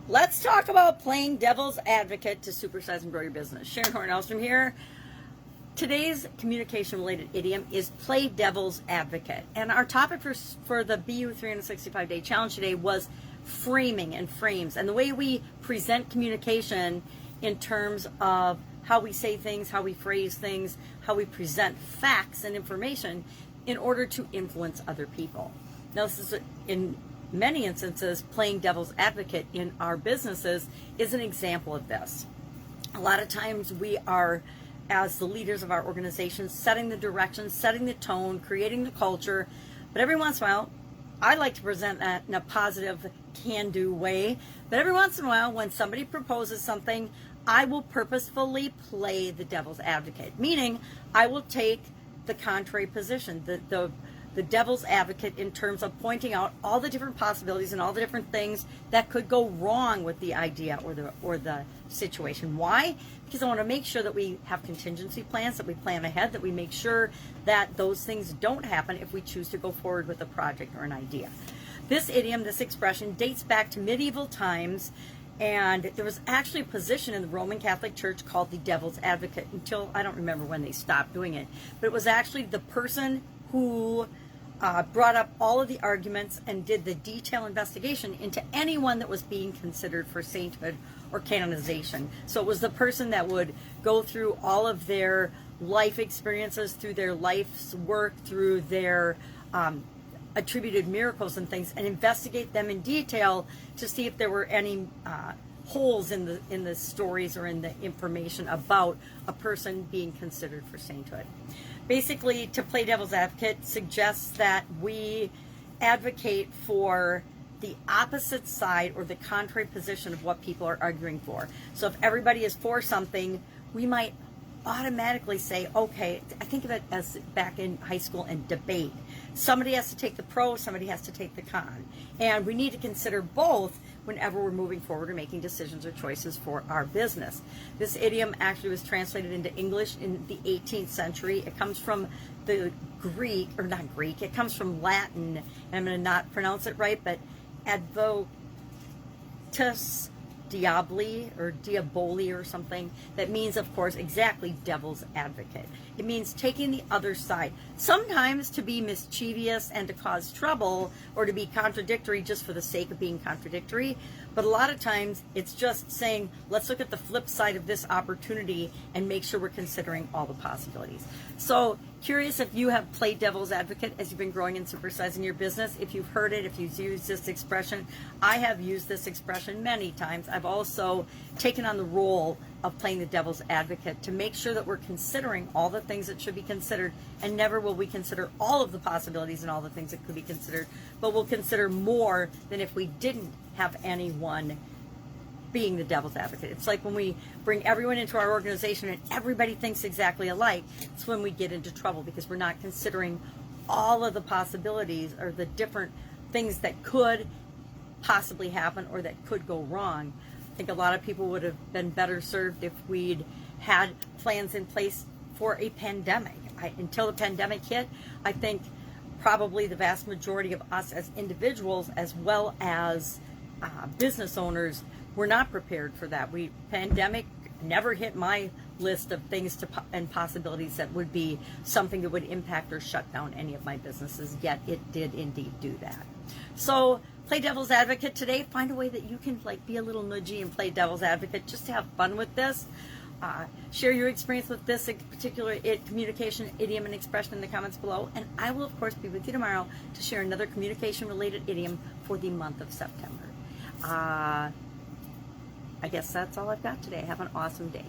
Let's talk about playing devil's advocate to supersize and grow your business. Sharon Horne-Ellstrom here. Today's communication-related idiom is play devil's advocate. And our topic for the BU 365-day challenge today was framing and frames. And the way we present communication in terms of how we say things, how we phrase things, how we present facts and information in order to influence other people. Now, this is in many instances, playing devil's advocate in our businesses is an example of this. A lot of times we are, as the leaders of our organizations, setting the direction, setting the tone, creating the culture, but every once in a while, I like to present that in a positive, can-do way, but every once in a while, when somebody proposes something, I will purposefully play the devil's advocate, meaning I will take the contrary position, the devil's advocate in terms of pointing out all the different possibilities and all the different things that could go wrong with the idea or the situation. Why? Because I want to make sure that we have contingency plans, that we plan ahead, that we make sure that those things don't happen if we choose to go forward with a project or an idea. This idiom, this expression, dates back to medieval times, and there was actually a position in the Roman Catholic Church called the devil's advocate until I don't remember when they stopped doing it. But it was actually the person who brought up all of the arguments and did the detailed investigation into anyone that was being considered for sainthood or canonization. So it was the person that would go through all of their life experiences, through their life's work, through their attributed miracles and things, and investigate them in detail to see if there were any holes in the stories or in the information about a person being considered for sainthood. Basically, to play devil's advocate suggests that we advocate for the opposite side or the contrary position of what people are arguing for. So if everybody is for something, we might automatically say, okay, I think of it as back in high school and debate. Somebody has to take the pro, somebody has to take the con. And we need to consider both whenever we're moving forward or making decisions or choices for our business. This idiom actually was translated into English in the 18th century. It comes from the Greek, or not Greek, it comes from Latin, and I'm going to not pronounce it right, but advocatus diaboli or diaboli or something, that means, of course, exactly devil's advocate. It means taking the other side, sometimes to be mischievous and to cause trouble or to be contradictory just for the sake of being contradictory. But a lot of times it's just saying, let's look at the flip side of this opportunity and make sure we're considering all the possibilities. So curious if you have played devil's advocate as you've been growing and supersizing your business. If you've heard it, if you've used this expression. I have used this expression many times. I've also taken on the role of playing the devil's advocate to make sure that we're considering all the things that should be considered, and never will we consider all of the possibilities and all the things that could be considered, but we'll consider more than if we didn't have anyone being the devil's advocate. It's like when we bring everyone into our organization and everybody thinks exactly alike, it's when we get into trouble because we're not considering all of the possibilities or the different things that could possibly happen or that could go wrong. I think a lot of people would have been better served if we'd had plans in place for a pandemic. Until the pandemic hit, I think probably the vast majority of us as individuals as well as business owners were not prepared for that. Pandemic never hit my list of things and possibilities that would be something that would impact or shut down any of my businesses, yet it did indeed do that. So play devil's advocate today. Find a way that you can be a little nudgy and play devil's advocate just to have fun with this. Share your experience with this particular communication idiom and expression in the comments below, and I will of course be with you tomorrow to share another communication related idiom for the month of September. I guess that's all I've got today. Have an awesome day.